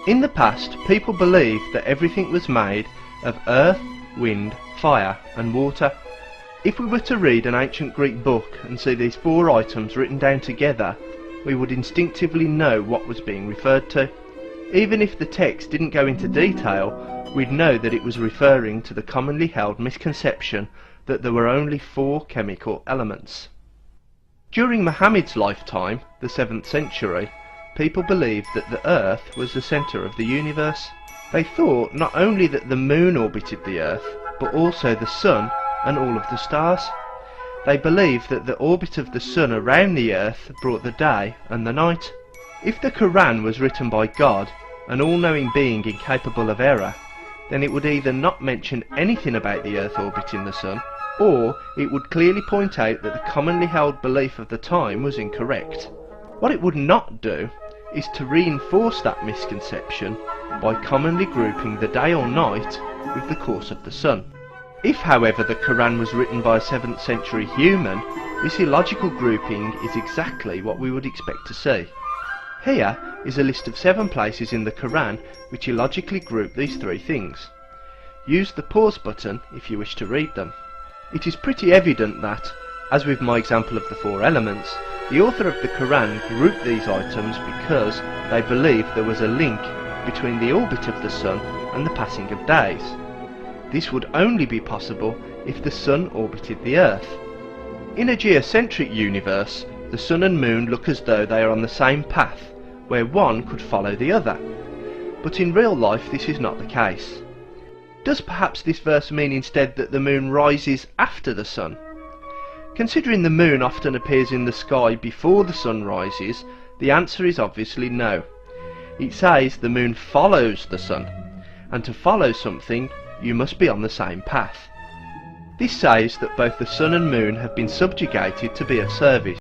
In the past, people believed that everything was made of earth, wind, fire and water. If we were to read an ancient Greek book and see these four items written down together, we would instinctively know what was being referred to. Even if the text didn't go into detail, we'd know that it was referring to the commonly held misconception that there were only four chemical elements. During Muhammad's lifetime, the 7th century, people believed that the Earth was the centre of the universe. They thought not only that the moon orbited the Earth, but also the sun and all of the stars. They believed that the orbit of the sun around the Earth brought the day and the night. If the Quran was written by God, an all-knowing being incapable of error, then it would either not mention anything about the Earth orbiting the sun, or it would clearly point out that the commonly held belief of the time was incorrect. What it would not do is to reinforce that misconception by commonly grouping the day or night with the course of the sun. If, however, the Quran was written by a 7th century human, this illogical grouping is exactly what we would expect to see. Here is a list of 7 places in the Quran which illogically group these three things. Use the pause button if you wish to read them. It is pretty evident that, as with my example of the 4 elements, the author of the Quran grouped these items because they believed there was a link between the orbit of the sun and the passing of days. This would only be possible if the sun orbited the Earth. In a geocentric universe, the sun and moon look as though they are on the same path, where one could follow the other. But in real life this is not the case. Does perhaps this verse mean instead that the moon rises after the sun? Considering the moon often appears in the sky before the sun rises, the answer is obviously no. It says the moon follows the sun, and to follow something you must be on the same path. This says that both the sun and moon have been subjugated to be of service,